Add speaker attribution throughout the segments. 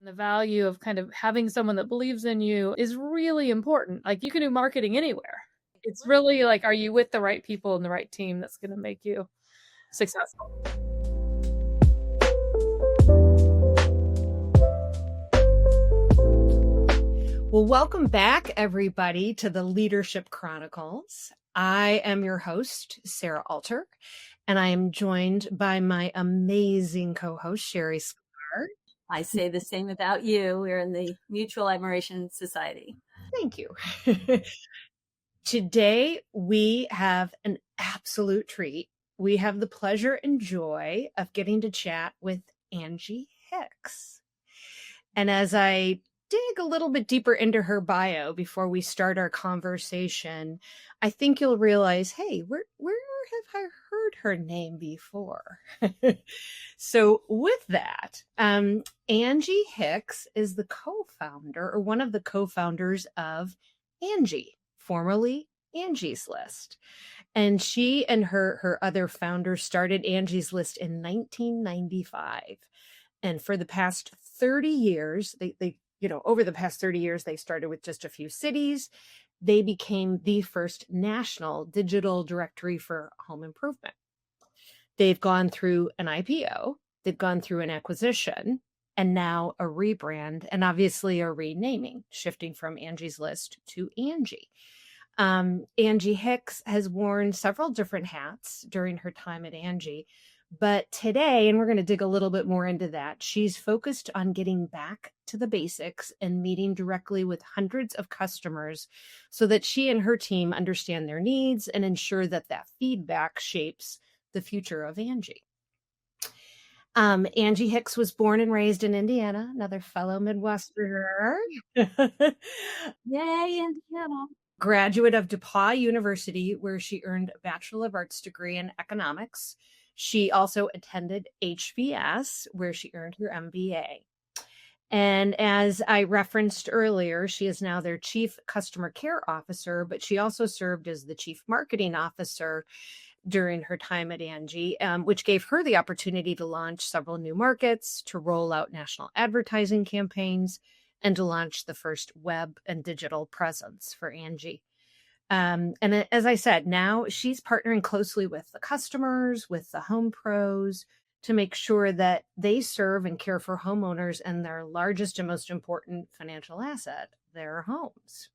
Speaker 1: the value of kind of having someone that believes in you is really important. Like, you can do marketing anywhere. It's really like, are you with the right people and the right team that's going to make you successful?
Speaker 2: Well, welcome back, everybody, to the Leadership Chronicles. I am your host, Sarah Alter, and I am joined by my amazing co-host, Sherri Sklar.
Speaker 3: I say the same about you. We're in the Mutual Admiration Society.
Speaker 2: Thank you. Today, we have an absolute treat. We have the pleasure and joy of getting to chat with Angie Hicks. And as I dig a little bit deeper into her bio before we start our conversation, I think you'll realize, hey, where have I heard her name before? So with that, Angie Hicks is the co-founder or one of the co-founders of Angi, formerly Angie's List. And she and her other founders started Angie's List in 1995. And for the past 30 years, over the past 30 years, they started with just a few cities. They became the first national digital directory for home improvement. They've gone through an IPO, they've gone through an acquisition, and now a rebrand, and obviously a renaming, shifting from Angie's List to Angi. Angie Hicks has worn several different hats during her time at Angi. But today, and we're going to dig a little bit more into that, she's focused on getting back to the basics and meeting directly with hundreds of customers so that she and her team understand their needs and ensure that that feedback shapes the future of Angi. Angie Hicks was born and raised in Indiana, another fellow Midwesterner.
Speaker 3: Yay, Indiana.
Speaker 2: Graduate of DePauw University, where she earned a Bachelor of Arts degree in economics. She also attended HBS, where she earned her MBA. And as I referenced earlier, she is now their Chief Customer Care Officer, but she also served as the Chief Marketing Officer during her time at Angi, which gave her the opportunity to launch several new markets, to roll out national advertising campaigns, and to launch the first web and digital presence for Angi. And as I said, now she's partnering closely with the customers, with the home pros, to make sure that they serve and care for homeowners and their largest and most important financial asset, their homes.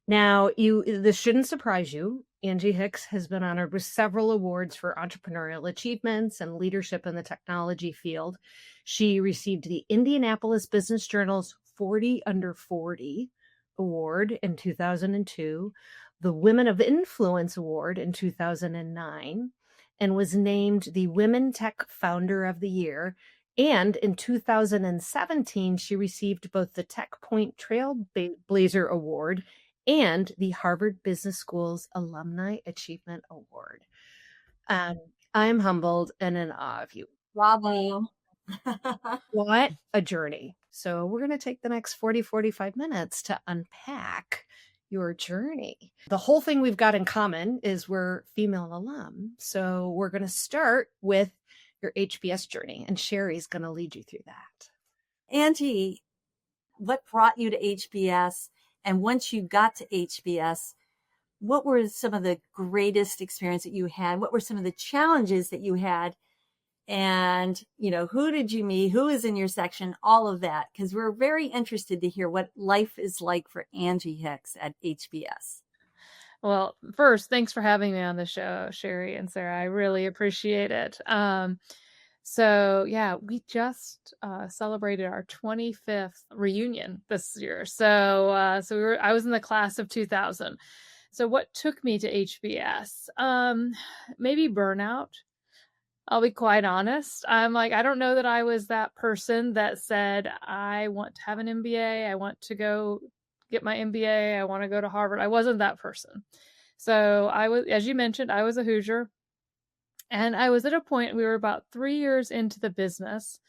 Speaker 2: Now, this shouldn't surprise you. Angie Hicks has been honored with several awards for entrepreneurial achievements and leadership in the technology field. She received the Indianapolis Business Journal's 40 Under 40 Award in 2002, the Women of Influence Award in 2009, and was named the Women Tech Founder of the Year. And in 2017, she received both the Tech Point Trailblazer Award and the Harvard Business School's Alumni Achievement Award. I'm humbled and in awe of you.
Speaker 3: Bravo.
Speaker 2: What a journey. So we're going to take the next 45 minutes to unpack your journey. The whole thing we've got in common is we're female alum. So we're going to start with your HBS journey, and Sherri's going to lead you through that.
Speaker 3: Angie, what brought you to HBS? And once you got to HBS, what were some of the greatest experience that you had? What were some of the challenges that you had? And, who did you meet? Who is in your section? All of that, because we're very interested to hear what life is like for Angie Hicks at HBS.
Speaker 1: Well, first, thanks for having me on the show, Sherri and Sarah. I really appreciate it. So yeah, we just celebrated our 25th reunion this year. So I was in the class of 2000. So what took me to HBS? Maybe burnout. I'll be quite honest. I don't know that I was that person that said, I want to have an MBA. I want to go get my MBA. I want to go to Harvard. I wasn't that person. So I was, as you mentioned, I was a Hoosier. And I was at a point, we were about 3 years into the business.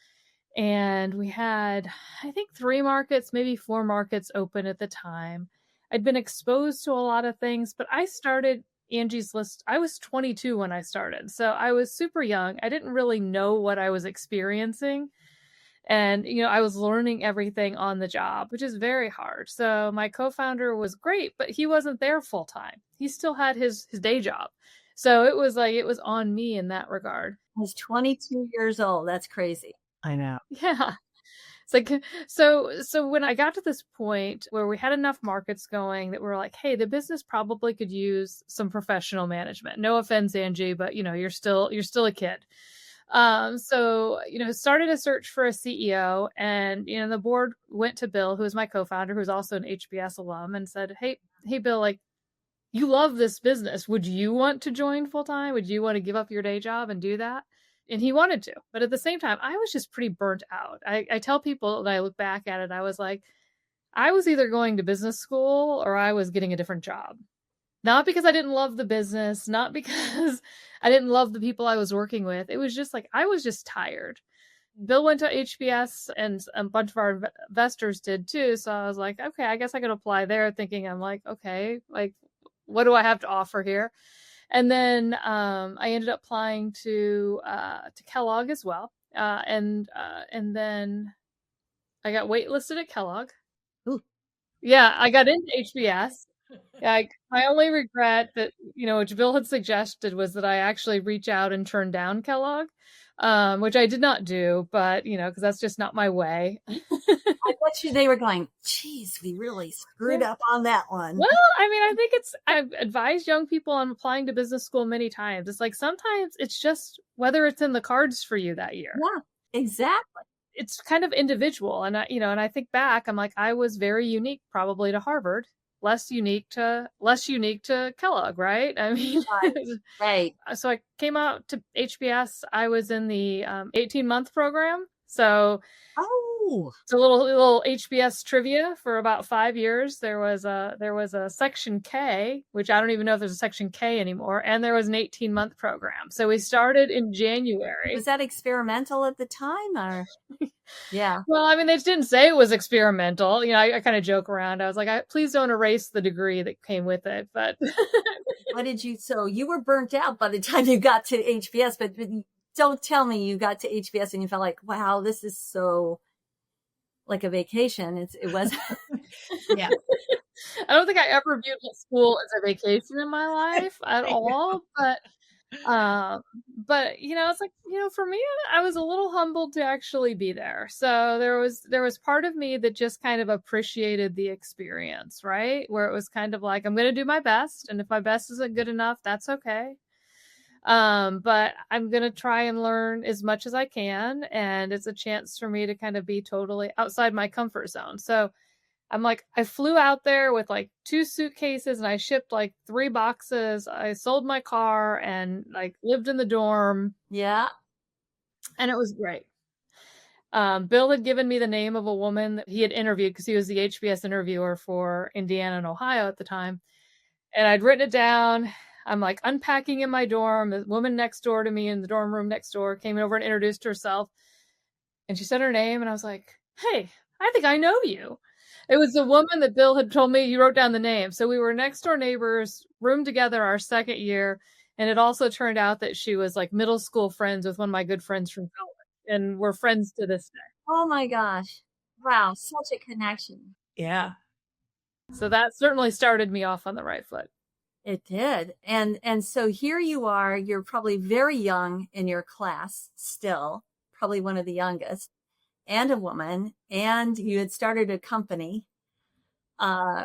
Speaker 1: And we had, I think, 3 markets, maybe 4 markets open at the time. I'd been exposed to a lot of things, but I started Angie's List. I was 22 when I started. So I was super young. I didn't really know what I was experiencing. And, I was learning everything on the job, which is very hard. So my co-founder was great, but he wasn't there full time. He still had his day job. So it was on me in that regard.
Speaker 3: He's 22 years old. That's crazy.
Speaker 2: I know.
Speaker 1: Yeah. It's like, so when I got to this point where we had enough markets going that we're like, hey, the business probably could use some professional management. No offense, Angie, but you're still a kid. So, started a search for a CEO, and, the board went to Bill, who is my co-founder, who's also an HBS alum, and said, Hey, Bill, like, you love this business. Would you want to join full time? Would you want to give up your day job and do that? And he wanted to, but at the same time, I was just pretty burnt out. I tell people, and I look back at it, I was like, I was either going to business school or I was getting a different job. Not because I didn't love the business, not because I didn't love the people I was working with. It was just like, I was just tired. Bill went to HBS and a bunch of our investors did too. So I was like, okay, I guess I could apply there, thinking I'm like, okay, like, what do I have to offer here? And then I ended up applying to Kellogg as well. And then I got waitlisted at Kellogg.
Speaker 2: Ooh.
Speaker 1: Yeah, I got into HBS. My only regret that, which Bill had suggested, was that I actually reach out and turn down Kellogg, which I did not do, but, because that's just not my way.
Speaker 3: I bet you they were going, geez, we really screwed up on that one.
Speaker 1: Well, I mean, I think I've advised young people on applying to business school many times. It's like, sometimes it's just whether it's in the cards for you that year.
Speaker 3: Yeah, exactly.
Speaker 1: It's kind of individual. And I think back, I'm like, I was very unique probably to Harvard, less unique to Kellogg, right? I mean,
Speaker 3: right.
Speaker 1: So I came out to HBS. I was in the 18-month program. So it's a little HBS trivia. For about 5 years, there was a Section K, which I don't even know if there's a Section K anymore, and there was an 18-month program. So we started in January.
Speaker 3: Was that experimental at the time, or? Yeah.
Speaker 1: Well, I mean, they didn't say it was experimental. I kind of joke around. I was like, please don't erase the degree that came with it. But
Speaker 3: so you were burnt out by the time you got to HBS, but don't tell me you got to HBS and you felt like, wow, this is so like a vacation. It was.
Speaker 2: Yeah.
Speaker 1: I don't think I ever viewed school as a vacation in my life at all, but it's like, for me, I was a little humbled to actually be there. So there was part of me that just kind of appreciated the experience, right? Where it was kind of like, I'm going to do my best. And if my best isn't good enough, that's okay. But I'm going to try and learn as much as I can. And it's a chance for me to kind of be totally outside my comfort zone. So I'm like, I flew out there with like 2 suitcases and I shipped like 3 boxes. I sold my car and like lived in the dorm.
Speaker 3: Yeah.
Speaker 1: And it was great. Bill had given me the name of a woman that he had interviewed because he was the HBS interviewer for Indiana and Ohio at the time. And I'd written it down. I'm like unpacking in my dorm. The woman next door to me in the dorm room next door came over and introduced herself. And she said her name. And I was like, hey, I think I know you. It was the woman that Bill had told me. He wrote down the name. So we were next door neighbors, roomed together our second year. And it also turned out that she was like middle school friends with one of my good friends from college. And we're friends to this day.
Speaker 3: Oh my gosh. Wow. Such a connection.
Speaker 2: Yeah.
Speaker 1: So that certainly started me off on the right foot.
Speaker 3: It did. And so here you are, you're probably very young in your class still, probably one of the youngest, and a woman, and you had started a company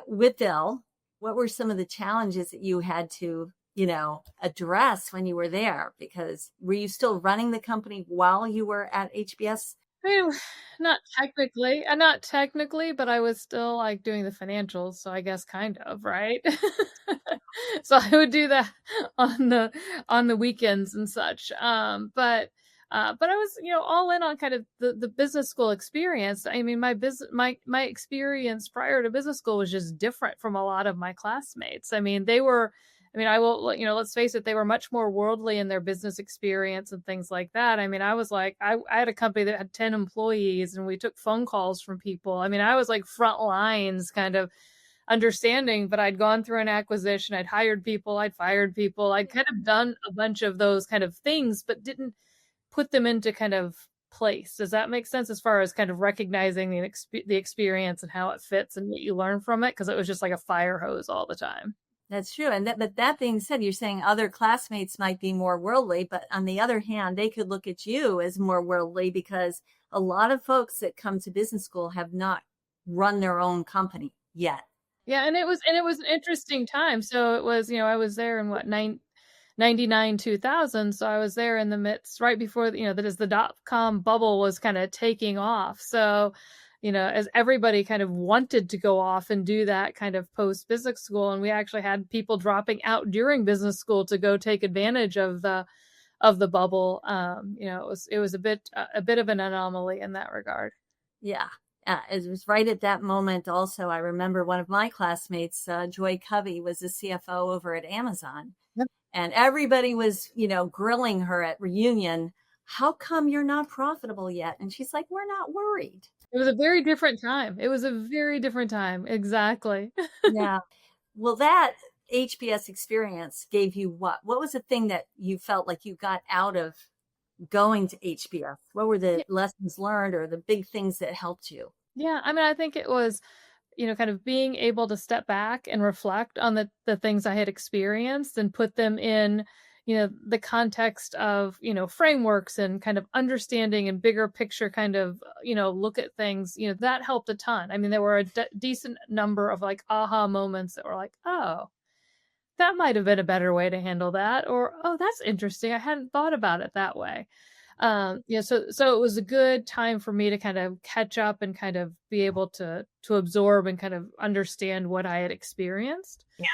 Speaker 3: with Bill. What were some of the challenges that you had to, address when you were there? Because were you still running the company while you were at HBS?
Speaker 1: I mean, not technically, but I was still like doing the financials. So I guess kind of, right? So I would do that on the weekends and such. But I was, all in on kind of the business school experience. I mean, my experience prior to business school was just different from a lot of my classmates. I mean, let's face it, they were much more worldly in their business experience and things like that. I mean, I was like, I had a company that had 10 employees and we took phone calls from people. I mean, I was like front lines kind of understanding, but I'd gone through an acquisition. I'd hired people. I'd fired people. I'd kind of done a bunch of those kind of things, but didn't put them into kind of place. Does that make sense as far as kind of recognizing the experience and how it fits and what you learn from it? Because it was just like a fire hose all the time.
Speaker 3: That's true. But that being said, you're saying other classmates might be more worldly, but on the other hand, they could look at you as more worldly because a lot of folks that come to business school have not run their own company yet.
Speaker 1: Yeah, and it was an interesting time. So it was, I was there in 99, 2000. So I was there in the midst right before, that as the dot-com bubble was kind of taking off. So, as everybody kind of wanted to go off and do that kind of post business school. And we actually had people dropping out during business school to go take advantage of the bubble. It was a bit of an anomaly in that regard.
Speaker 3: Yeah. It was right at that moment. Also, I remember one of my classmates, Joy Covey, was the CFO over at Amazon.
Speaker 1: Yep.
Speaker 3: And everybody was, grilling her at reunion. How come you're not profitable yet? And she's like, we're not worried.
Speaker 1: It was a very different time. Exactly.
Speaker 3: Yeah. Well, that HBS experience gave you what? What was the thing that you felt like you got out of going to HBS? What were the lessons learned or the big things that helped you?
Speaker 1: Yeah. I mean, I think it was, kind of being able to step back and reflect on the things I had experienced and put them in, the context of, frameworks and kind of understanding and bigger picture kind of, look at things, that helped a ton. I mean, there were a decent number of like aha moments that were like, oh, that might have been a better way to handle that. Or, oh, that's interesting. I hadn't thought about it that way. So it was a good time for me to kind of catch up and kind of be able to absorb and kind of understand what I had experienced.
Speaker 2: Yeah.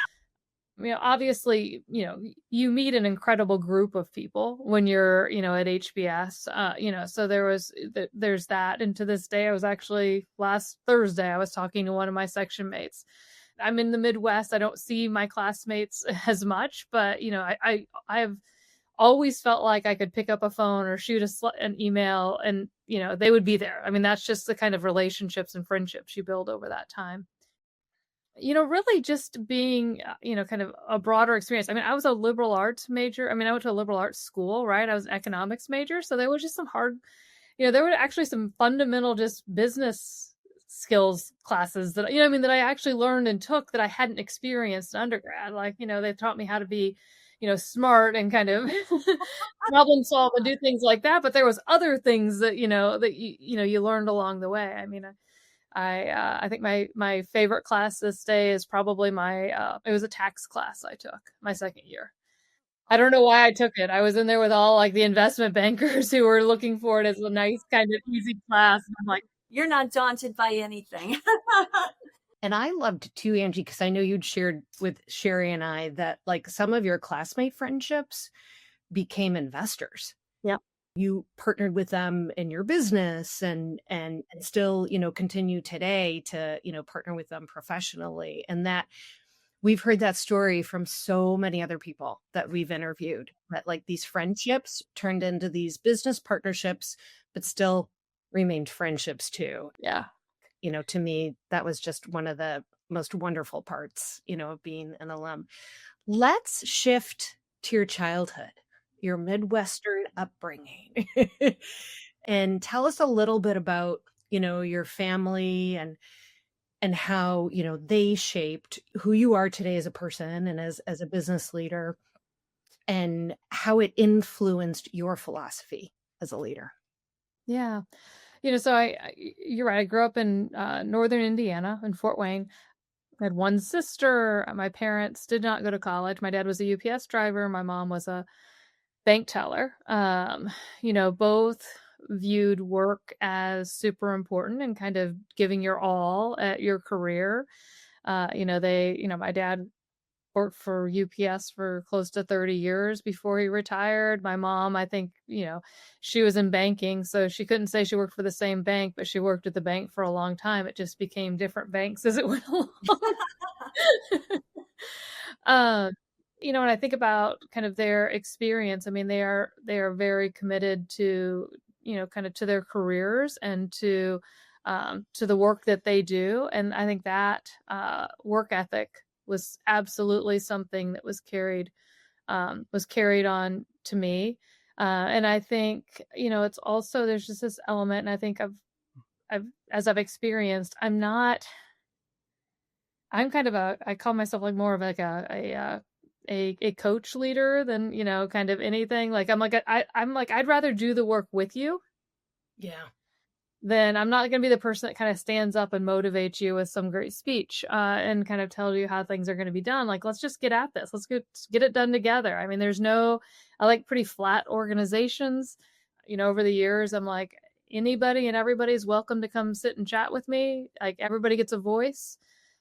Speaker 1: Obviously, you meet an incredible group of people when you're, at HBS, so there's that. And to this day, I was actually last Thursday, I was talking to one of my section mates. I'm in the Midwest. I don't see my classmates as much, but, I've always felt like I could pick up a phone or shoot an email and, they would be there. I mean, that's just the kind of relationships and friendships you build over that time. Really just being, kind of a broader experience. I mean, I was a liberal arts major. I mean, I went to a liberal arts school, right? I was an economics major. So there was just some hard, there were actually some fundamental just business skills classes that, that I actually learned and took that I hadn't experienced in undergrad. Like, they taught me how to be, smart and kind of problem solve and do things like that. But there was other things that, you learned along the way. I mean, I think my favorite class this day is probably it was a tax class I took my second year. I don't know why I took it. I was in there with all like the investment bankers who were looking for it as a nice kind of easy class. And I'm like,
Speaker 3: you're not daunted by anything.
Speaker 2: And I loved too, Angie, because I know you'd shared with Sherri and I that like some of your classmate friendships became investors.
Speaker 3: Yeah.
Speaker 2: You partnered with them in your business and still, continue today to, partner with them professionally. And that we've heard that story from so many other people that we've interviewed, that like these friendships turned into these business partnerships, but still remained friendships too.
Speaker 1: Yeah.
Speaker 2: To me, that was just one of the most wonderful parts, of being an alum. Let's shift to your childhood, your Midwestern upbringing, and tell us a little bit about, your family and how, they shaped who you are today as a person and as a business leader, and how it influenced your philosophy as a leader.
Speaker 1: Yeah. So you're right. I grew up in northern Indiana in Fort Wayne. I had one sister. My parents did not go to college. My dad was a UPS driver. My mom was a bank teller. Both viewed work as super important and kind of giving your all at your career. My dad worked for UPS for close to 30 years before he retired. My mom, I think, she was in banking, so she couldn't say she worked for the same bank, but she worked at the bank for a long time. It just became different banks as it went along. When I think about kind of their experience, I mean, they are very committed to, kind of to their careers and to the work that they do. And I think that work ethic was absolutely something that was carried on to me. And I think, it's also, there's just this element, and I think as I've experienced, I'm kind of I call myself like more of like a coach leader than, kind of anything. Like I'm like, I'd rather do the work with you.
Speaker 2: Yeah.
Speaker 1: Then I'm not going to be the person that kind of stands up and motivates you with some great speech and kind of tells you how things are going to be done. Like, let's just get at this. Let's get it done together. I mean, I like pretty flat organizations. Over the years, I'm like, anybody and everybody's welcome to come sit and chat with me. Like, everybody gets a voice.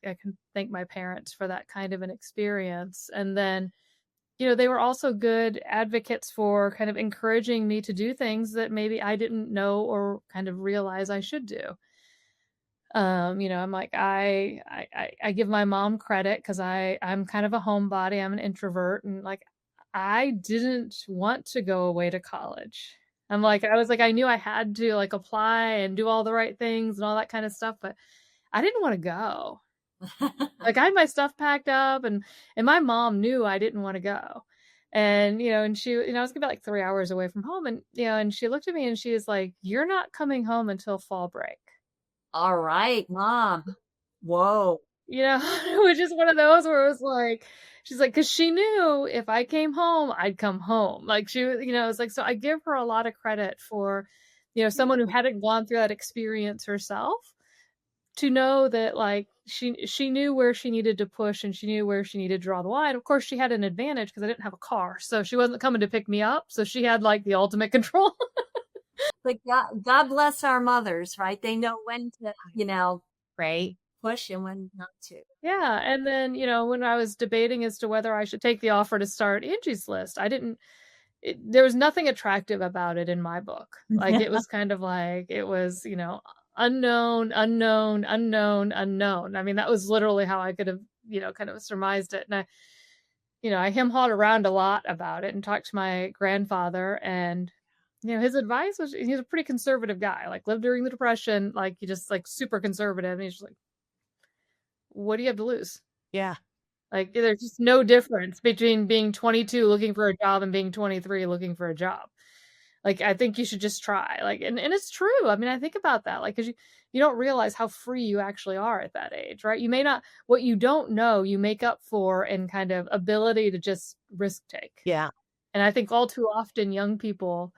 Speaker 1: I can thank my parents for that kind of an experience. And then, they were also good advocates for kind of encouraging me to do things that maybe I didn't know or kind of realize I should do. I'm like, I give my mom credit because I'm kind of a homebody. I'm an introvert, and like, I didn't want to go away to college. I was like, I knew I had to like apply and do all the right things and all that kind of stuff, but I didn't want to go. Like, I had my stuff packed up, and my mom knew I didn't want to go. And, and she, I was gonna be like 3 hours away from home, and, and she looked at me and she was like, "You're not coming home until fall break."
Speaker 3: All right, Mom. Whoa.
Speaker 1: Which is one of those where it was like, she's like, because she knew if I came home, I'd come home. Like, it's like, so I give her a lot of credit for, someone who hadn't gone through that experience herself, to know that like she knew where she needed to push, and she knew where she needed to draw the line. Of course, she had an advantage because I didn't have a car, so she wasn't coming to pick me up, so she had like the ultimate control.
Speaker 3: But God bless our mothers, right? They know when to,
Speaker 2: right,
Speaker 3: push and when not to.
Speaker 1: Yeah. And then, when I was debating as to whether I should take the offer to start Angie's List, there was nothing attractive about it in my book. Like, it was kind of like, it was, unknown, unknown, unknown, unknown. I mean, that was literally how I could have, kind of surmised it. And I hem-hawed around a lot about it and talked to my grandfather, and, his advice was, he's a pretty conservative guy, like lived during the Depression, like he just like super conservative. And he's just like, what do you have to lose?
Speaker 2: Yeah.
Speaker 1: Like, there's just no difference between being 22 looking for a job and being 23 looking for a job. Like, I think you should just try. Like, and it's true. I mean, I think about that, like, because you don't realize how free you actually are at that age, right? You may not, what you don't know, you make up for in kind of ability to just risk take.
Speaker 2: Yeah.
Speaker 1: And I think all too often young people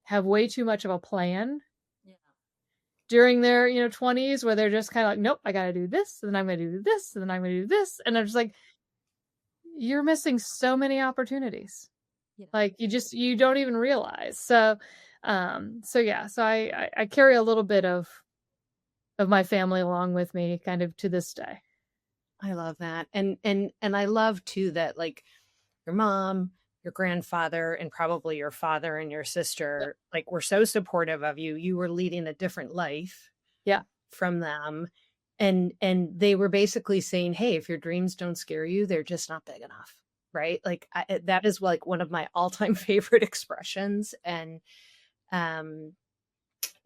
Speaker 1: have way too much of a plan during their 20s, where they're just kind of like, nope, I got to do this, and then I'm going to do this, and then I'm going to do this, and I'm just like, you're missing so many opportunities. Like, you don't even realize. So yeah, so I carry a little bit of my family along with me kind of to this day.
Speaker 2: I love that. And I love too that like your mom, your grandfather, and probably your father and your sister, like, were so supportive of you. You were leading a different life from them. And they were basically saying, hey, if your dreams don't scare you, they're just not big enough. Right. Like, that is like one of my all-time favorite expressions. And,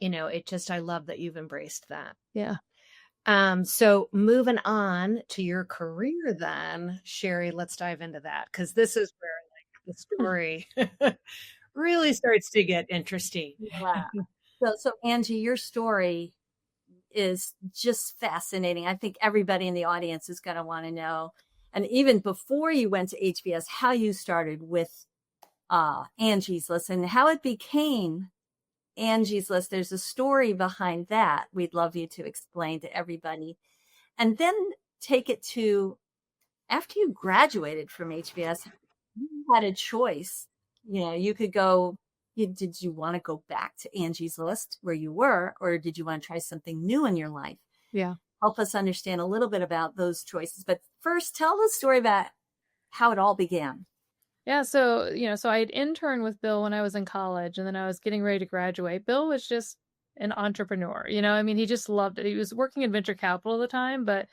Speaker 2: it just, I love that you've embraced that.
Speaker 1: Yeah.
Speaker 2: So moving on to your career then, Sherri, let's dive into that, because this is where like the story really starts to get interesting.
Speaker 3: Yeah. So Angie, your story is just fascinating. I think everybody in the audience is going to want to know. And even before you went to HBS, how you started with Angie's List and how it became Angie's List. There's a story behind that we'd love you to explain to everybody. And then take it to after you graduated from HBS, you had a choice. You could go, did you want to go back to Angie's List where you were, or did you want to try something new in your life?
Speaker 1: Yeah.
Speaker 3: Help us understand a little bit about those choices. But first, tell the story about how it all began.
Speaker 1: Yeah. So, so I had interned with Bill when I was in college, and then I was getting ready to graduate. Bill was just an entrepreneur. I mean, he just loved it. He was working in venture capital at the time, but,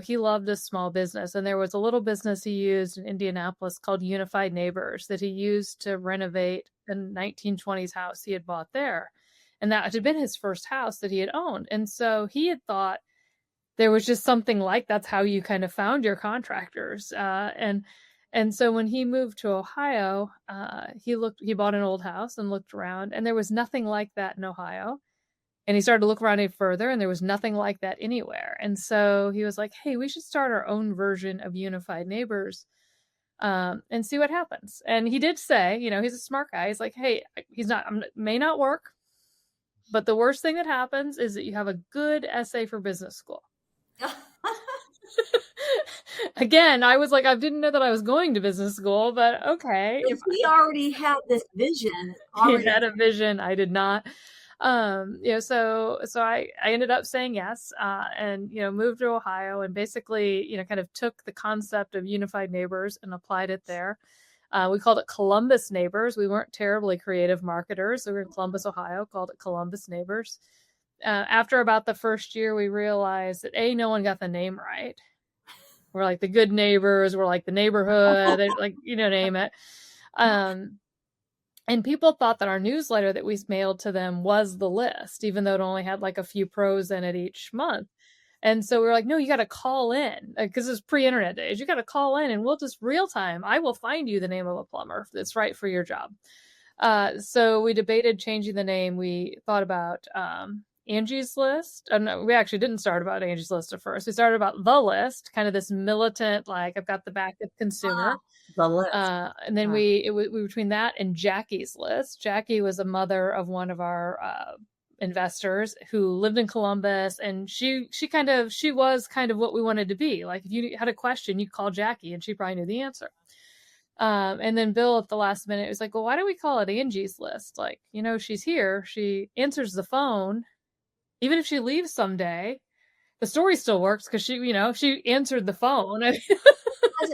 Speaker 1: he loved a small business. And there was a little business he used in Indianapolis called Unified Neighbors that he used to renovate a 1920s house he had bought there. And that had been his first house that he had owned. And so he had thought there was just something like that's how you kind of found your contractors. And And so when he moved to Ohio, he bought an old house and looked around, and there was nothing like that in Ohio. And he started to look around it further, and there was nothing like that anywhere. And so he was like, hey, we should start our own version of Unified Neighbors, and see what happens. And he did say, he's a smart guy. He's like, hey, may not work, but the worst thing that happens is that you have a good essay for business school. Again, I was like, I didn't know that I was going to business school, but okay.
Speaker 3: If he already had this vision.
Speaker 1: He had a vision. I did not. So I ended up saying yes, and, moved to Ohio, and basically, kind of took the concept of Unified Neighbors and applied it there. We called it Columbus Neighbors. We weren't terribly creative marketers. So we were in Columbus, Ohio, called it Columbus Neighbors. After about the first year, we realized that no one got the name right. We're like the good neighbors. We're like the neighborhood, name it. And people thought that our newsletter that we mailed to them was the list, even though it only had like a few pros in it each month. And so we were like, no, you got to call in, because it's pre-internet days. You got to call in, and we'll just real time. I will find you the name of a plumber that's right for your job. So we debated changing the name. We thought about Angie's List. No, we actually didn't start about Angie's List at first. We started about The List, kind of this militant, like, I've got the back of consumer.
Speaker 3: The List.
Speaker 1: And then we between that and Jackie's List. Jackie was a mother of one of our investors who lived in Columbus, and she was kind of what we wanted to be. Like, if you had a question, you'd call Jackie, and she probably knew the answer. And then Bill at the last minute was like, well, why don't we call it Angie's List? Like, she's here, she answers the phone. Even if she leaves someday, the story still works because she answered the phone.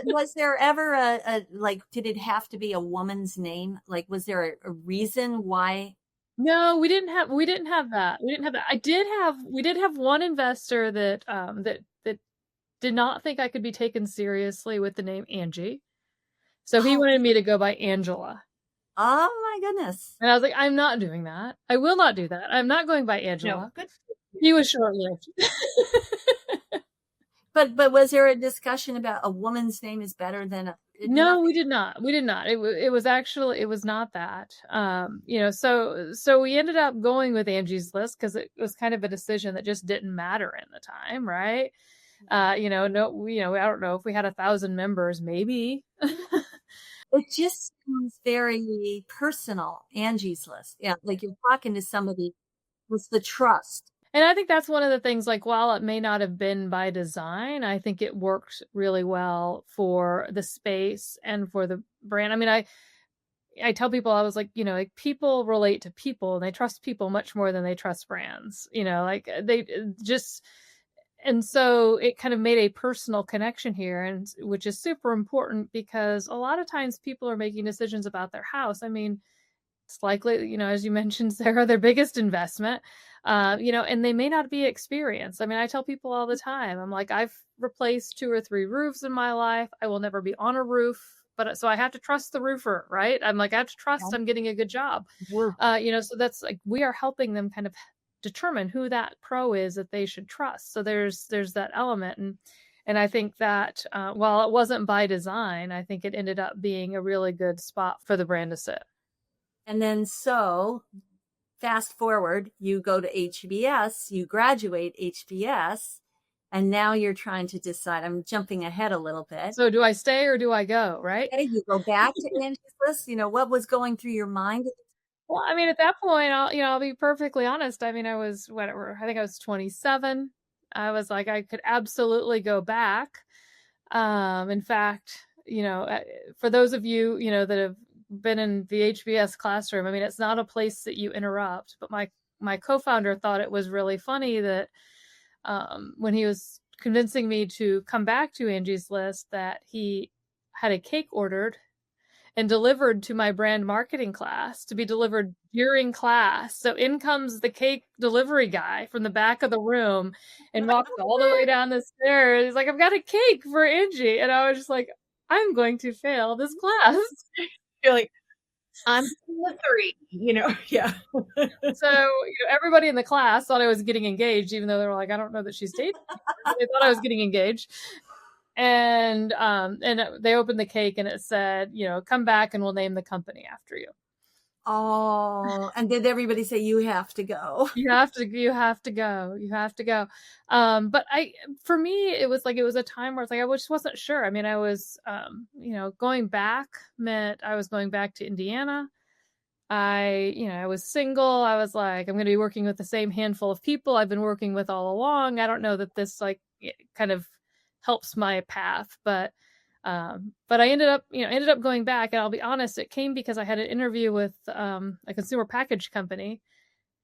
Speaker 3: Was there ever a did it have to be a woman's name? Like, was there a reason why?
Speaker 1: No, we didn't have that. We did have one investor that that did not think I could be taken seriously with the name Angie. So he wanted me to go by Angela.
Speaker 3: Oh my goodness.
Speaker 1: And I was like, I'm not doing that. I will not do that. I'm not going by Angela.
Speaker 2: No, good.
Speaker 1: He was short-lived.
Speaker 3: But was there a discussion about a woman's name is better than
Speaker 1: No, we did not. It was not that. So we ended up going with Angie's List because it was kind of a decision that just didn't matter in the time, right? I don't know if we had 1,000 members, maybe.
Speaker 3: It just sounds very personal, Angie's List. Yeah, like you're talking to somebody with the trust.
Speaker 1: And I think that's one of the things, like, while it may not have been by design, I think it worked really well for the space and for the brand. I mean, I tell people, I was like, like, people relate to people, and they trust people much more than they trust brands, like they just, and so it kind of made a personal connection here, and which is super important because a lot of times people are making decisions about their house. I mean, it's likely, as you mentioned, Sarah, their biggest investment, and they may not be experienced. I mean, I tell people all the time, I'm like, I've replaced 2 or 3 roofs in my life. I will never be on a roof, but so I have to trust the roofer, right? I'm like, I have to trust I'm getting a good job. So that's like, we are helping them kind of determine who that pro is that they should trust. So there's that element. And I think that while it wasn't by design, I think it ended up being a really good spot for the brand to sit.
Speaker 3: And then so fast forward, you go to HBS, you graduate HBS, and now you're trying to decide. I'm jumping ahead a little bit.
Speaker 1: So do I stay or do I go, right?
Speaker 3: Okay, you go back to Angie's List. What was going through your mind?
Speaker 1: Well, I mean, at that point, I'll be perfectly honest. I mean, I was whatever. I think I was 27. I was like, I could absolutely go back. In fact, for those of you, that have been in the HBS classroom, I mean, it's not a place that you interrupt, but my co-founder thought it was really funny that when he was convincing me to come back to Angie's List, that he had a cake ordered and delivered to my brand marketing class to be delivered during class. So in comes the cake delivery guy from the back of the room and walks all the way down the stairs. He's like, I've got a cake for Angie. And I was just like, I'm going to fail this class.
Speaker 2: You're like, I'm the 3, yeah.
Speaker 1: So everybody in the class thought I was getting engaged, even though they were like, I don't know that she's dating. They thought I was getting engaged. And they opened the cake and it said, come back and we'll name the company after you.
Speaker 3: Oh, and did everybody say you have to go?
Speaker 1: You have to go. But for me, it was a time where it's like, I just wasn't sure. I mean, I was, going back meant I was going back to Indiana. I was single. I was like, I'm going to be working with the same handful of people I've been working with all along. I don't know that this kind of helps my path, but I ended up going back, and I'll be honest, it came because I had an interview with a consumer package company.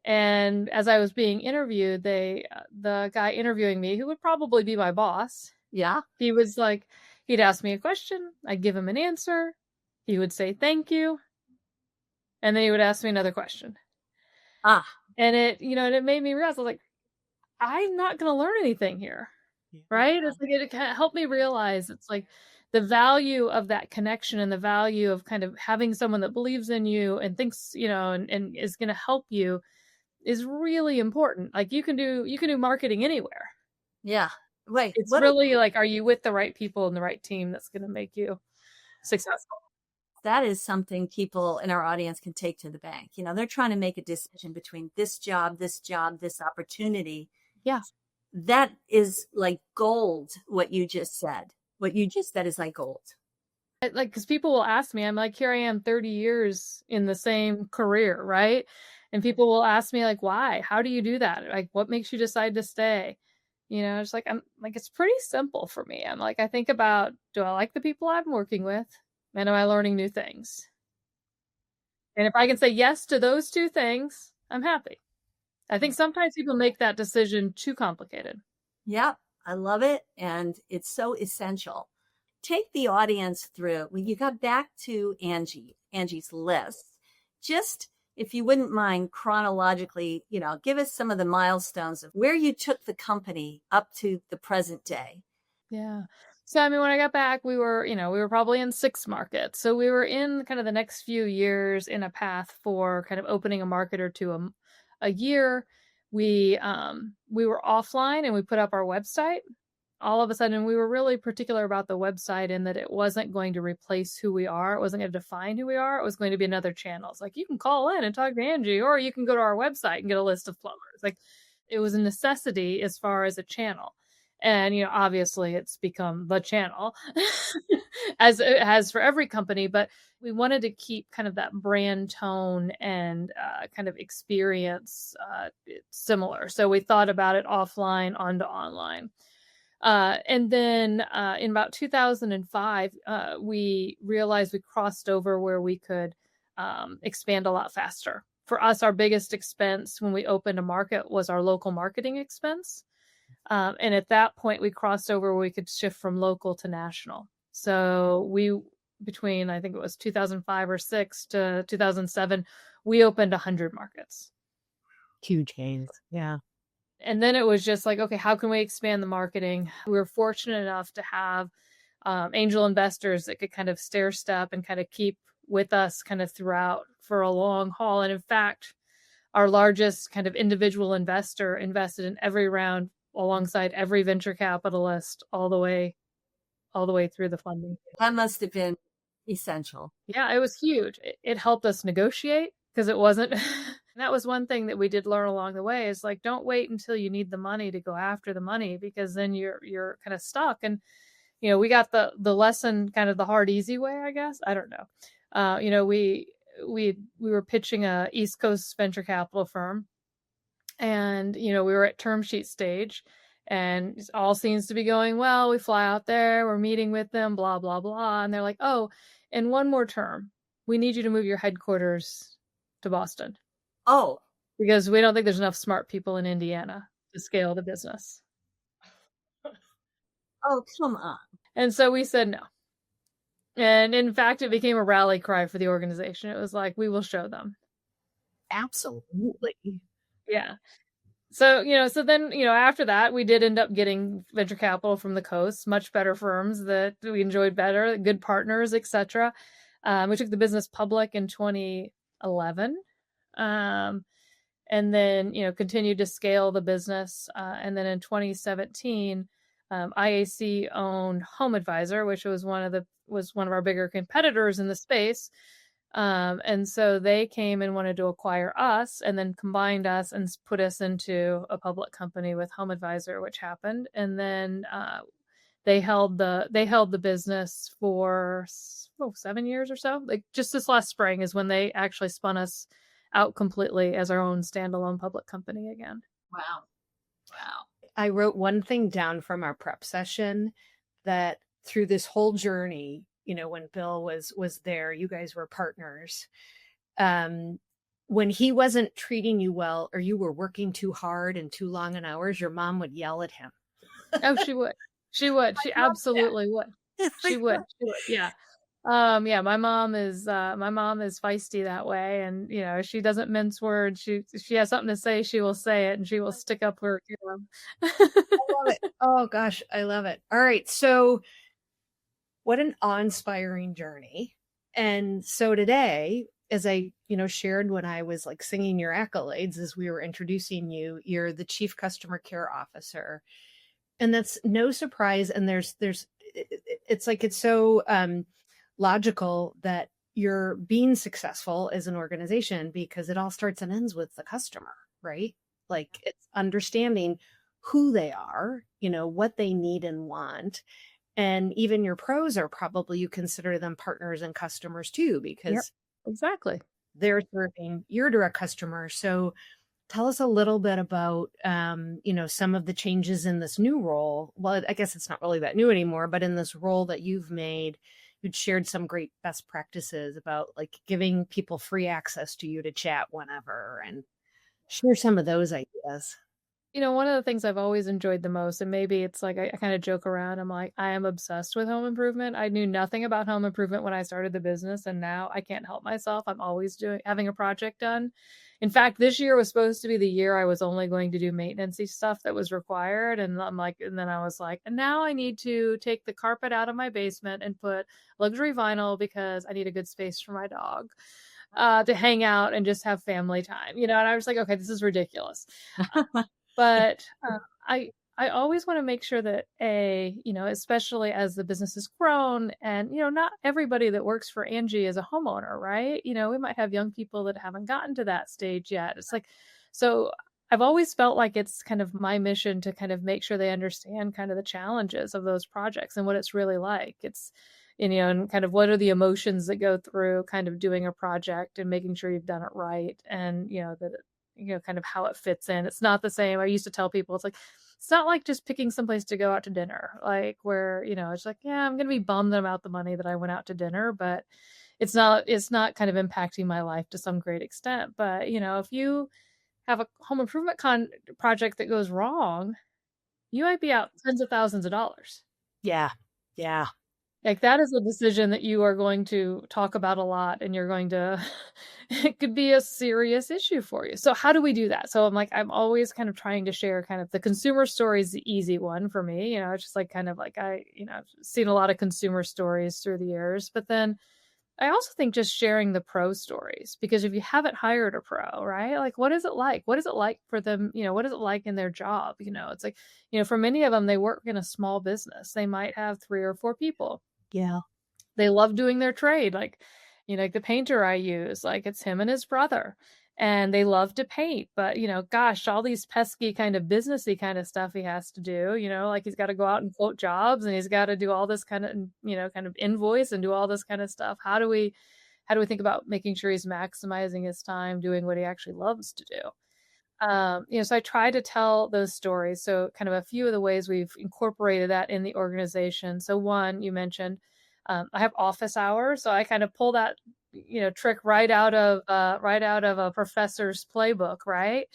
Speaker 1: And as I was being interviewed, the guy interviewing me, who would probably be my boss,
Speaker 3: Yeah.
Speaker 1: he was like, he'd ask me a question, I'd give him an answer, he would say thank you, and then he would ask me another question. And it made me realize, I was like, I'm not going to learn anything here, right? It's like, it kind of helped me realize it's like the value of that connection and the value of kind of having someone that believes in you and thinks, and is going to help you is really important. Like you can do marketing anywhere.
Speaker 3: Yeah. Wait,
Speaker 1: it's really like, are you with the right people and the right team that's going to make you successful?
Speaker 3: That is something people in our audience can take to the bank. They're trying to make a decision between this job, this opportunity.
Speaker 1: Yeah.
Speaker 3: That is like gold. What you just said is like gold.
Speaker 1: Like, because people will ask me, I'm like, here I am 30 years in the same career, right? And people will ask me like, why? How do you do that? Like, what makes you decide to stay? It's like, I'm like, it's pretty simple for me. I'm like, I think about, do I like the people I'm working with? And am I learning new things? And if I can say yes to those two things, I'm happy. I think sometimes people make that decision too complicated.
Speaker 3: Yep. I love it. And it's so essential. Take the audience through. When you got back to Angie's list, just if you wouldn't mind chronologically, give us some of the milestones of where you took the company up to the present day.
Speaker 1: Yeah. So, I mean, when I got back, we were probably in 6 markets. So we were in kind of the next few years in a path for kind of opening a market or two a year. We were offline and we put up our website. All of a sudden, we were really particular about the website in that it wasn't going to replace who we are. It wasn't going to define who we are. It was going to be another channel. It's like, you can call in and talk to Angie, or you can go to our website and get a list of plumbers. Like, it was a necessity as far as a channel. And, obviously it's become the channel as it has for every company, but we wanted to keep kind of that brand tone and kind of experience similar. So we thought about it offline onto online. And then in about 2005, we realized we crossed over where we could expand a lot faster. For us, our biggest expense when we opened a market was our local marketing expense. And at that point, we crossed over where we could shift from local to national. So between, I think it was 2005 or 6 to 2007, we opened 100 markets.
Speaker 2: Huge gains. Yeah.
Speaker 1: And then it was just like, okay, how can we expand the marketing? We were fortunate enough to have angel investors that could kind of stair step and kind of keep with us kind of throughout for a long haul. And in fact, our largest kind of individual investor invested in every round alongside every venture capitalist all the way through the funding.
Speaker 3: That must have been essential.
Speaker 1: Yeah, it was huge. It helped us negotiate because it wasn't. That was one thing that we did learn along the way is like, don't wait until you need the money to go after the money, because then you're kind of stuck. And, we got the lesson kind of the hard, easy way, I guess. I don't know. We were pitching a East Coast venture capital firm. And, we were at term sheet stage and it all seems to be going well. We fly out there, we're meeting with them, blah, blah, blah. And they're like, oh, in one more term, we need you to move your headquarters to Boston.
Speaker 3: Oh.
Speaker 1: Because we don't think there's enough smart people in Indiana to scale the business.
Speaker 3: Oh, come on.
Speaker 1: And so we said no. And in fact, it became a rally cry for the organization. It was like, we will show them.
Speaker 2: Absolutely.
Speaker 1: Yeah. So, so then, after that, we did end up getting venture capital from the coast, much better firms that we enjoyed better, good partners, etc. We took the business public in 2011. And then, continued to scale the business. And then in 2017, IAC owned Home Advisor, which was one of our bigger competitors in the space. And so they came and wanted to acquire us and then combined us and put us into a public company with Home Advisor, which happened. And then they held the business for 7 years or so. Like just this last spring is when they actually spun us out completely as our own standalone public company again.
Speaker 3: Wow.
Speaker 2: I wrote one thing down from our prep session that through this whole journey, when Bill was there, you guys were partners. When he wasn't treating you well, or you were working too hard and too long an hours, your mom would yell at him.
Speaker 1: Oh, she would. She absolutely would. She would. Yeah. Yeah, my mom is feisty that way, and she doesn't mince words. She has something to say, she will say it, and she will stick up for
Speaker 2: I love it. Oh gosh, I love it. All right, so what an awe-inspiring journey. And so today, as I shared when I was like singing your accolades as we were introducing you, you're the Chief Customer Care Officer, and that's no surprise. And it's so logical that you're being successful as an organization, because it all starts and ends with the customer, right? Like it's understanding who they are, what they need and want. And even your pros are probably, you consider them partners and customers too, because
Speaker 1: Yep, exactly.
Speaker 2: they're serving your direct customer. So tell us a little bit about, some of the changes in this new role. Well, I guess it's not really that new anymore, but in this role that you've made, you'd shared some great best practices about like giving people free access to you to chat whenever, and share some of those ideas.
Speaker 1: One of the things I've always enjoyed the most, and maybe it's like I kind of joke around, I'm like, I am obsessed with home improvement. I knew nothing about home improvement when I started the business, and now I can't help myself. I'm always having a project done. In fact, this year was supposed to be the year I was only going to do maintenance-y stuff that was required. And then I was like, and now I need to take the carpet out of my basement and put luxury vinyl because I need a good space for my dog to hang out and just have family time, and I was like, okay, this is ridiculous. But I always want to make sure that especially as the business has grown, and not everybody that works for Angie is a homeowner, right? We might have young people that haven't gotten to that stage yet. It's like, so I've always felt like it's kind of my mission to kind of make sure they understand kind of the challenges of those projects and what it's really like. It's and kind of what are the emotions that go through kind of doing a project and making sure you've done it right, and that kind of how it fits in. It's not the same. I used to tell people, it's not like just picking someplace to go out to dinner, like where, it's like, yeah, I'm going to be bummed about the money that I went out to dinner, but it's not kind of impacting my life to some great extent. But, if you have a home improvement project that goes wrong, you might be out tens of thousands of dollars.
Speaker 2: Yeah. Yeah.
Speaker 1: Like that is a decision that you are going to talk about a lot, and you're going to, it could be a serious issue for you. So how do we do that? So I'm always kind of trying to share kind of the consumer story is the easy one for me. It's just like kind of like I've seen a lot of consumer stories through the years, but then I also think just sharing the pro stories, because if you haven't hired a pro, right? Like, what is it like? What is it like for them? What is it like in their job? It's like, for many of them, they work in a small business. They might have 3 or 4 people.
Speaker 2: Yeah.
Speaker 1: They love doing their trade. Like the painter I use, like it's him and his brother, and they love to paint, but gosh, all these pesky kind of businessy kind of stuff he has to do, like he's got to go out and quote jobs, and he's got to do all this kind of invoice and do all this kind of stuff. How do we think about making sure he's maximizing his time doing what he actually loves to do? So I try to tell those stories. So kind of a few of the ways we've incorporated that in the organization. So one, you mentioned, I have office hours. So I kind of pull that, trick right out of a professor's playbook, right?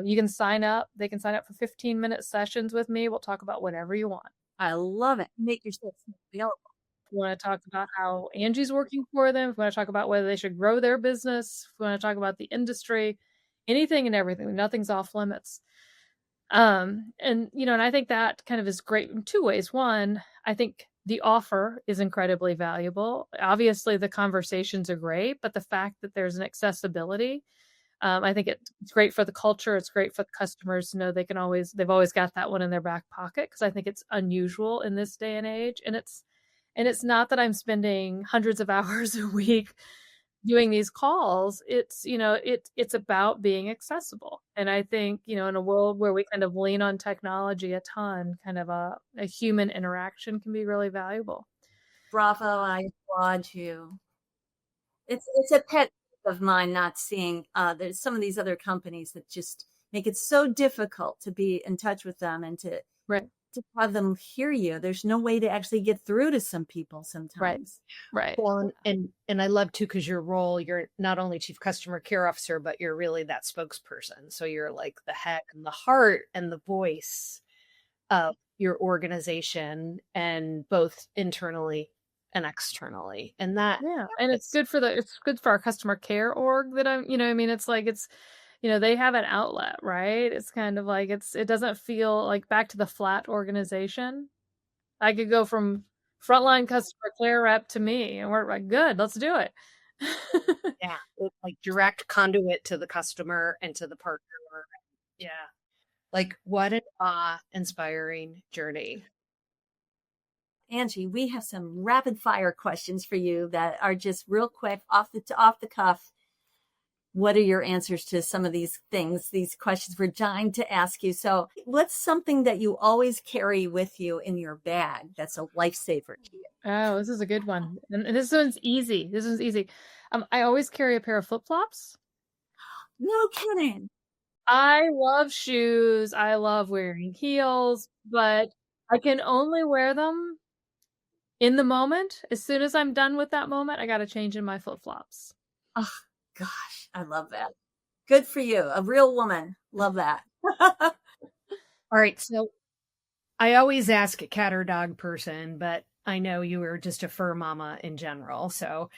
Speaker 1: You can sign up. They can sign up for 15-minute sessions with me. We'll talk about whatever you want.
Speaker 3: I love it. Make yourself available.
Speaker 1: If we want to talk about how Angie's working for them, if we want to talk about whether they should grow their business, if we want to talk about the industry, anything and everything, nothing's off limits. And I think that kind of is great in 2 ways. One, I think the offer is incredibly valuable. Obviously the conversations are great, but the fact that there's an accessibility I think it's great for the culture. It's great for the customers to know they've always got that one in their back pocket, because I think it's unusual in this day and age. And it's not that I'm spending hundreds of hours a week doing these calls. It's, it's about being accessible. And I think, in a world where we kind of lean on technology a ton, kind of a human interaction can be really valuable.
Speaker 3: Bravo, I applaud you. It's a pet of mine not seeing there's some of these other companies that just make it so difficult to be in touch with them and to have them hear you. There's no way to actually get through to some people sometimes.
Speaker 1: Right.
Speaker 2: Well, and I love too, because your role, you're not only chief customer care officer, but you're really that spokesperson. So you're like the head and the heart and the voice of your organization, and both internally and externally. And that,
Speaker 1: and it's good for our customer care org that they have an outlet, right? It's kind of like, it doesn't feel like back to the flat organization. I could go from frontline customer care rep to me, and we're like, good, let's do it.
Speaker 2: Yeah, like direct conduit to the customer and to the partner. Yeah. Like, what an awe-inspiring journey.
Speaker 3: Angie, we have some rapid fire questions for you that are just real quick, off the cuff. What are your answers to some of these things, these questions we're dying to ask you? So what's something that you always carry with you in your bag that's a lifesaver to you?
Speaker 1: Oh, this is a good one. And this one's easy. I always carry a pair of flip-flops.
Speaker 3: No kidding.
Speaker 1: I love shoes. I love wearing heels, but I can only wear them in the moment. As soon as I'm done with that moment, I got to change in my flip-flops.
Speaker 3: Oh, gosh, I love that. Good for you. A real woman. Love that.
Speaker 2: All right. So I always ask a cat or dog person, but I know you were just a fur mama in general. So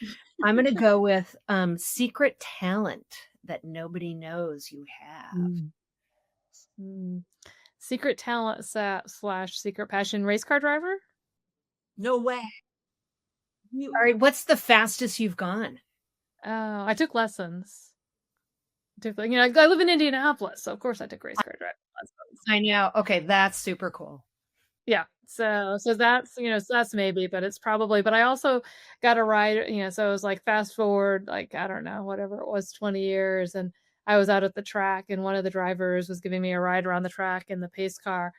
Speaker 2: I'm going to go with secret talent that nobody knows you have.
Speaker 1: Secret talent / secret passion, race car driver?
Speaker 3: No way.
Speaker 2: All right. What's the fastest you've gone?
Speaker 1: Oh, I took lessons. I live in Indianapolis, so of course I took race car driving lessons.
Speaker 2: I know. Okay, that's super cool.
Speaker 1: Yeah. So that's, so that's maybe, but it's probably, but I also got a ride, so it was like fast forward, like, I don't know, whatever it was, 20 years. And I was out at the track, and one of the drivers was giving me a ride around the track in the pace car.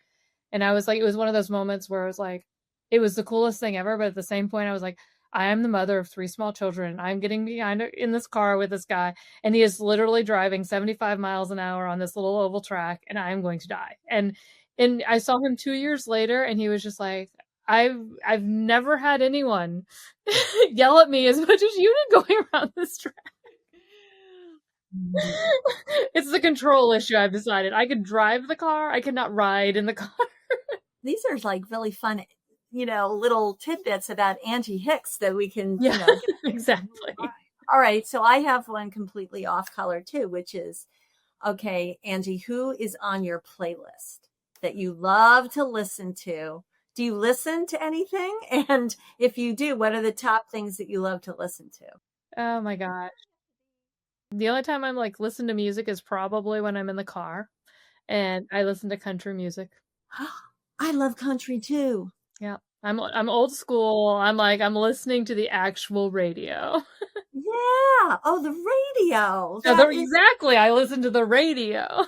Speaker 1: And I was like, it was one of those moments where it was like, it was the coolest thing ever. But at the same point, I was like, I am the mother of 3 small children. I'm getting behind in this car with this guy, and he is literally driving 75 miles an hour on this little oval track, and I'm going to die. And I saw him 2 years later, and he was just like, I've never had anyone yell at me as much as you did going around this track. It's the control issue. I've decided I could drive the car. I cannot ride in the car.
Speaker 3: These are like really fun, little tidbits about Angie Hicks that we can,
Speaker 1: exactly.
Speaker 3: All right. So I have one completely off color too, which is, okay, Angie, who is on your playlist that you love to listen to? Do you listen to anything? And if you do, what are the top things that you love to listen to?
Speaker 1: Oh my gosh. The only time I'm like listen to music is probably when I'm in the car, and I listen to country music.
Speaker 3: I love country too.
Speaker 1: Yeah. I'm old school. I'm listening to the actual radio.
Speaker 3: Yeah. Oh, the radio.
Speaker 1: Exactly. I listen to the radio.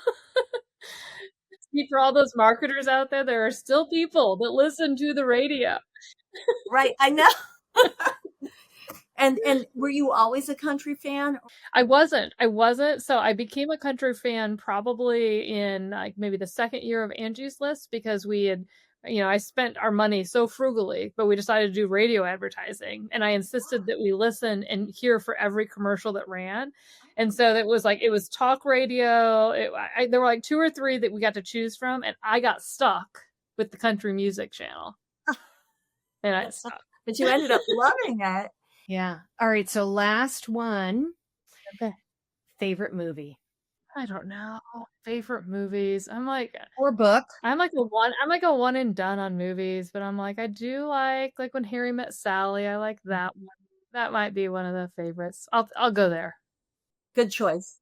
Speaker 1: See, for all those marketers out there are still people that listen to the radio.
Speaker 3: Right. I know. And were you always a country fan?
Speaker 1: I wasn't. So I became a country fan probably in like maybe the second year of Angie's List, because we had, I spent our money so frugally, but we decided to do radio advertising, and I insisted that we listen and hear for every commercial that ran. And so it was talk radio. There were like 2 or 3 that we got to choose from, and I got stuck with the country music channel. And I stopped.
Speaker 3: But you ended up loving it.
Speaker 2: Yeah. All right. So last one.
Speaker 1: Okay.
Speaker 2: Favorite movie?
Speaker 1: I don't know. Favorite movies.
Speaker 2: Or book.
Speaker 1: I'm like a one and done on movies, but I'm like, I do like When Harry Met Sally. I like that one. That might be one of the favorites. I'll go there.
Speaker 3: Good choice.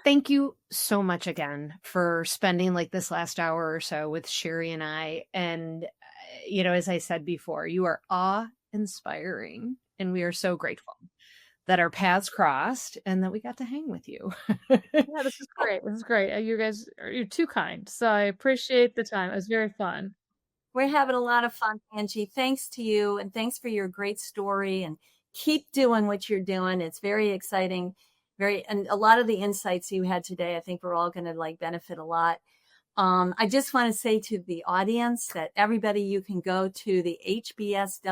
Speaker 2: thank you so much again for spending like this last hour or so with Sherri and I. And, as I said before, you are awe-inspiring, and we are so grateful that our paths crossed and that we got to hang with you.
Speaker 1: Yeah, this is great. This is great. You're too kind. So I appreciate the time. It was very fun.
Speaker 3: We're having a lot of fun, Angie. Thanks to you, and thanks for your great story, and keep doing what you're doing. It's very exciting. And a lot of the insights you had today, I think we're all going to benefit a lot. I just want to say to the audience that everybody, you can go to the hbswa.org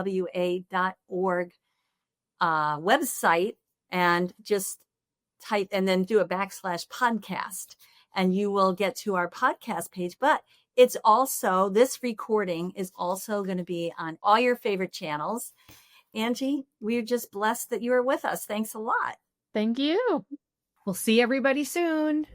Speaker 3: website and just type and then do a /podcast, and you will get to our podcast page. But it's also, this recording is also going to be on all your favorite channels. Angie, we're just blessed that you are with us. Thanks a lot.
Speaker 1: Thank you.
Speaker 2: We'll see everybody soon.